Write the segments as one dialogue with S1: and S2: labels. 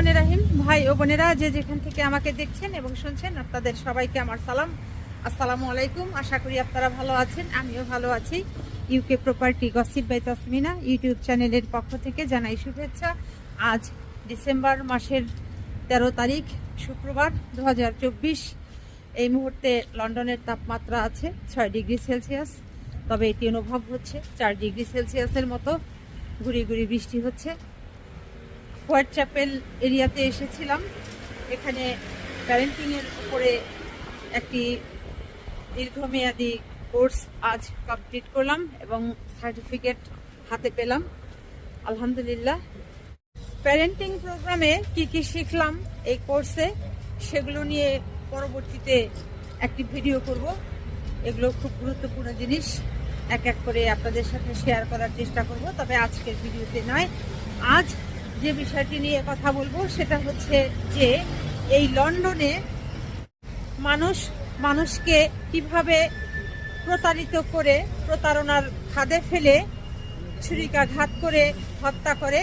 S1: রহমানির রহিম। ভাই ও বোনেরা যে যেখান থেকে আমাকে দেখছেন এবং শুনছেন, আপনাদের সবাইকে আমার সালাম, আসসালামু আলাইকুম। আশা করি আপনারা ভালো আছেন, আমিও ভালো আছি। UK property gossip by Tasmina YouTube চ্যানেলের পক্ষ থেকে জানাই শুভেচ্ছা। আজ ডিসেম্বর মাসের 13 তারিখ শুক্রবার 2024। এই মুহূর্তে লন্ডনের তাপমাত্রা আছে 6 ডিগ্রি সেলসিয়াস, তবে এটি অনুভব হচ্ছে 4 ডিগ্রি সেলসিয়াসের মতো। ঘুরি ঘুরি বৃষ্টি হচ্ছে। হোয়াইট চ্যাপেল এরিয়াতে এসেছিলাম। এখানে প্যারেন্টিংয়ের উপরে একটি দীর্ঘমেয়াদী কোর্স আজ কমপ্লিট করলাম এবং সার্টিফিকেট হাতে পেলাম, আলহামদুলিল্লাহ। প্যারেন্টিং প্রোগ্রামে কি কি শিখলাম এই কোর্সে, সেগুলো নিয়ে পরবর্তীতে একটি ভিডিও করব। এগুলো খুব গুরুত্বপূর্ণ জিনিস, এক এক করে আপনাদের সাথে শেয়ার করার চেষ্টা করব, তবে আজকের ভিডিওতে নয়। আজ যে বিষয়টি নিয়ে কথা বলবো সেটা হচ্ছে যে এই লন্ডনে মানুষকে কিভাবে প্রতারিত করে, প্রতারণার ফাঁদে ফেলে ছুরিকাঘাত করে হত্যা করে,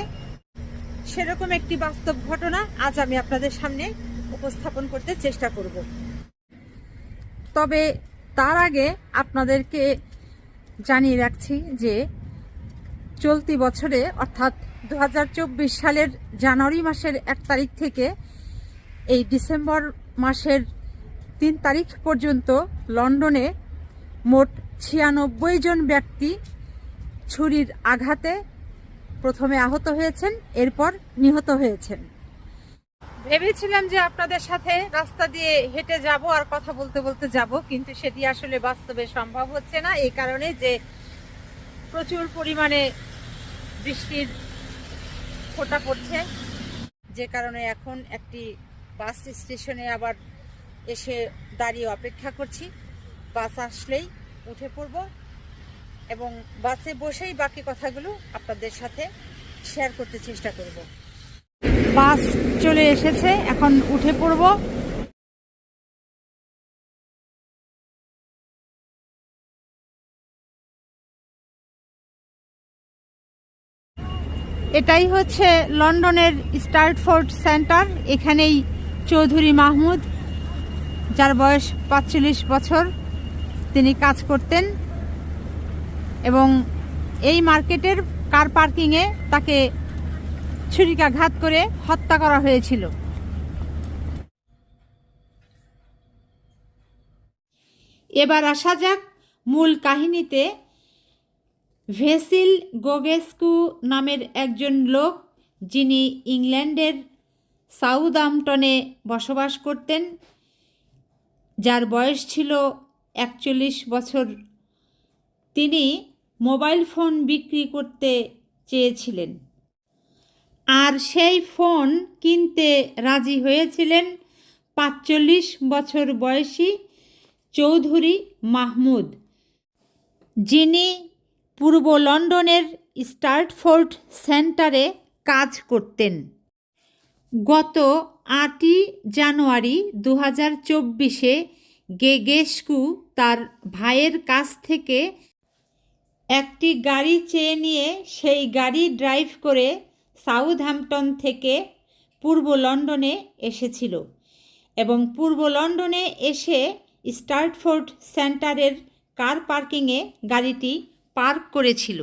S1: সেরকম একটি বাস্তব ঘটনা আজ আমি আপনাদের সামনে উপস্থাপন করতে চেষ্টা করব। তবে তার আগে আপনাদেরকে জানিয়ে রাখছি যে চলতি বছরে অর্থাৎ 2024 সালের জানুয়ারি মাসের 1 তারিখ থেকে এই ডিসেম্বর মাসের 3 তারিখ পর্যন্ত লন্ডনে মোট 96 জন ব্যক্তি ছুরির আঘাতে প্রথমে আহত হয়েছেন, এরপর নিহত হয়েছেন। ভেবেছিলাম যে আপনাদের সাথে রাস্তা দিয়ে হেঁটে যাব আর কথা বলতে বলতে যাব, কিন্তু সেটি আসলে বাস্তবে সম্ভব হচ্ছে না, এই কারণে যে প্রচুর পরিমাণে বৃষ্টির ফোঁটা পড়ছে, যে কারণে এখন একটি বাস স্টেশনে আবার এসে দাঁড়িয়ে অপেক্ষা করছি। বাস আসলেই উঠে পড়ব এবং বাসে বসেই বাকি কথাগুলো আপনাদের সাথে শেয়ার করতে চেষ্টা করব। বাস চলে এসেছে, এখন উঠে পড়ব। এটাই হচ্ছে লন্ডনের স্টার্টফোর্ড সেন্টার। এখানেই চৌধুরী মাহমুদ, যার বয়স 45 বছর, তিনি কাজ করতেন এবং এই মার্কেটের কার পার্কিংয়ে তাকে ছুরিকাঘাত করে হত্যা করা হয়েছিল। এবার আসা যাক মূল কাহিনীতে। ভেসিল গোগেস্কু নামের একজন লোক, যিনি ইংল্যান্ডের সাউদাম্পটনে বসবাস করতেন, যার বয়স ছিল 41 বছর, তিনি মোবাইল ফোন বিক্রি করতে চেয়েছিলেন আর সেই ফোন কিনতে রাজি হয়েছিলেন 45 বছর বয়সী চৌধুরী মাহমুদ, যিনি পূর্ব লন্ডনের স্টার্টফোর্ড সেন্টারে কাজ করতেন। গত 8 জানুয়ারি 2024-এ গোগেস্কু তার ভাইয়ের কাছ থেকে একটি গাড়ি চেয়ে নিয়ে সেই গাড়ি ড্রাইভ করে সাউথহ্যাম্পটন থেকে পূর্ব লন্ডনে এসেছিল এবং পূর্ব লন্ডনে এসে স্টার্টফোর্ড সেন্টারের কার পার্কিংয়ে গাড়িটি পার্ক করেছিল।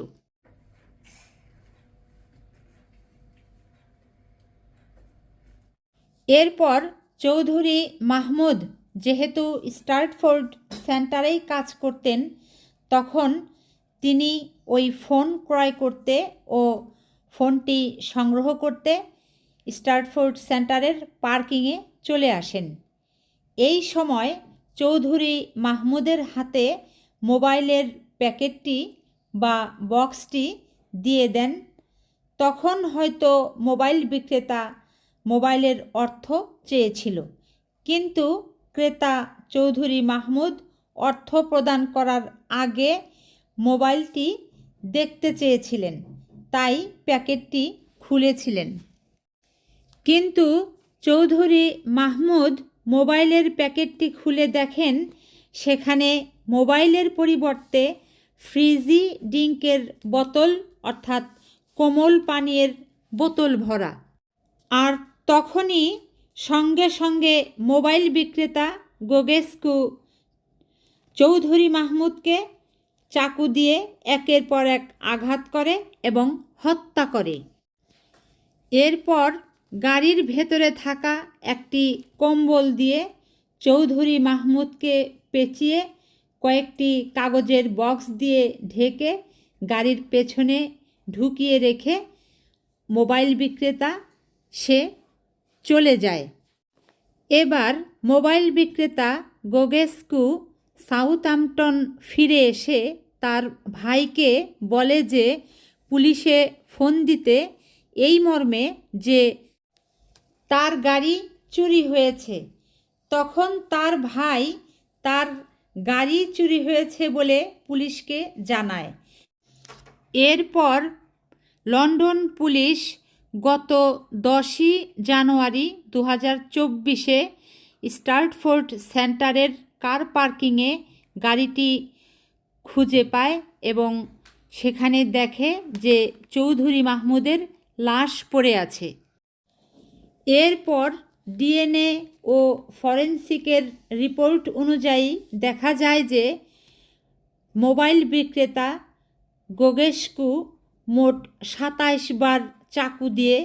S1: এরপর চৌধুরী মাহমুদ যেহেতু স্টার্টফোর্ড সেন্টারেই কাজ করতেন, তখন তিনি ওই ফোন ক্রয় করতে ও ফোনটি সংগ্রহ করতে স্টার্টফোর্ড সেন্টারের পার্কিংয়ে চলে আসেন। এই সময় চৌধুরী মাহমুদের হাতে মোবাইলের প্যাকেটটি বা বক্সটি দিয়ে দেন। তখন হয়তো মোবাইল বিক্রেতা মোবাইলের অর্থ চেয়েছিল, কিন্তু ক্রেতা চৌধুরী মাহমুদ অর্থ প্রদান করার আগে মোবাইলটি দেখতে চেয়েছিলেন, তাই প্যাকেটটি খুলেছিলেন। কিন্তু চৌধুরী মাহমুদ মোবাইলের প্যাকেটটি খুলে দেখেন সেখানে মোবাইলের পরিবর্তে ফ্রিজি ড্রিঙ্কের বোতল অর্থাৎ কোমল পানীয়ের বোতল ভরা, আর তখনই সঙ্গে সঙ্গে মোবাইল বিক্রেতা গোগেস্কু চৌধুরী মাহমুদকে চাকু দিয়ে একের পর এক আঘাত করে এবং হত্যা করে। এরপর গাড়ির ভেতরে থাকা একটি কম্বল দিয়ে চৌধুরী মাহমুদকে পেঁচিয়ে কয়েকটি কাগজের বক্স দিয়ে ঢেকে গাড়ির পেছনে ঢুকিয়ে রেখে মোবাইল বিক্রেতা সে চলে যায়। এবার মোবাইল বিক্রেতা গোগেস্কু সাউথহ্যাম্পটন ফিরে এসে তার ভাইকে বলে যে পুলিশে ফোন দিতে এই মর্মে যে তার গাড়ি চুরি হয়েছে। তখন তার ভাই তার গাড়ি চুরি হয়েছে বলে পুলিশকে জানায়। এরপর লন্ডন পুলিশ গত 10ই জানুয়ারি 2024 স্ট্রাটফোর্ড সেন্টারের কার পার্কিংয়ে গাড়িটি খুঁজে পায় এবং সেখানে দেখে যে চৌধুরী মাহমুদের লাশ পড়ে আছে। এরপর ডিএনএ ও ফরেনসিকের রিপোর্ট অনুযায়ী দেখা যায় যে মোবাইল বিক্রেতা গোগেস্কু মোট 27 বার চাকু দিয়ে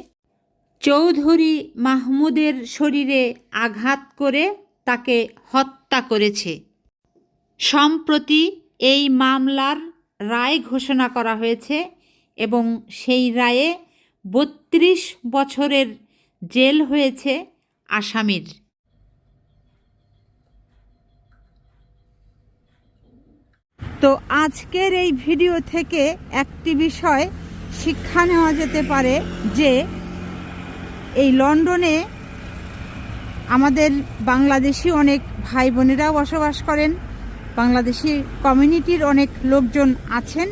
S1: চৌধুরী মাহমুদের শরীরে আঘাত করে তাকে হত্যা করেছে। সম্প্রতি এই মামলার রায় ঘোষণা করা হয়েছে এবং সেই রায়ে 32 বছরের জেল হয়েছে আসামির। তো আজকের এই ভিডিও থেকে একটি বিষয় শিক্ষা নেওয়া যেতে পারে যে এই লন্ডনে আমাদের বাংলাদেশি অনেক ভাই বোনেরা বসবাস করেন। বাংলাদেশি কমিউনিটির অনেক লোকজন আছেন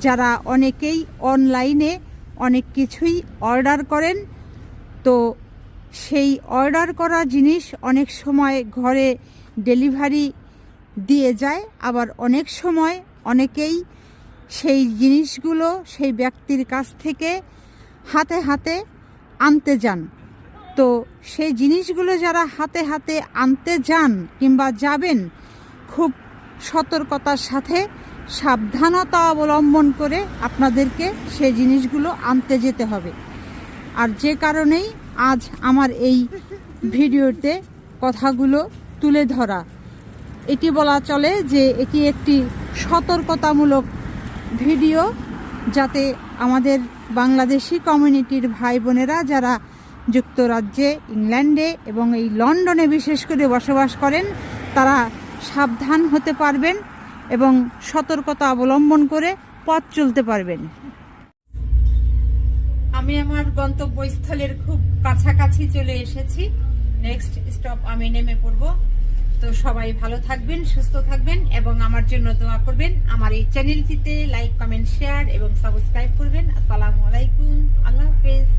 S1: যারা অনেকেই অনলাইনে অনেক কিছুই অর্ডার করেন। তো সেই অর্ডার করা জিনিস অনেক সময় ঘরে ডেলিভারি দিয়ে যায়, আবার অনেক সময় অনেকেই সেই জিনিসগুলো সেই ব্যক্তির কাছ থেকে হাতে হাতে আনতে যান। তো সেই জিনিসগুলো যারা হাতে হাতে আনতে যান কিংবা যাবেন, খুব সতর্কতার সাথে সাবধানতা অবলম্বন করে আপনাদেরকে সেই জিনিসগুলো আনতে যেতে হবে। আর যে কারণেই আজ আমার এই ভিডিওতে কথাগুলো তুলে ধরা, এটি বলা চলে যে এটি একটি সতর্কতামূলক ভিডিও, যাতে আমাদের বাংলাদেশি কমিউনিটির ভাই বোনেরা যারা যুক্তরাজ্যে, ইংল্যান্ডে এবং এই লন্ডনে বিশেষ করে বসবাস করেন তারা সাবধান হতে পারবেন এবং সতর্কতা অবলম্বন করে পথ চলতে পারবেন। আমি আমার গন্তব্যস্থলের খুব কাছাকাছি চলে এসেছি। নেক্সট স্টপ আমি নেমে পড়ব। তো সবাই ভালো থাকবেন, সুস্থ থাকবেন এবং আমার জন্য দোয়া করবেন। আমার এই চ্যানেলটিতে লাইক, কমেন্ট, শেয়ার এবং সাবস্ক্রাইব করবেন। আসসালামু আলাইকুম, আল্লাহ হাফেজ।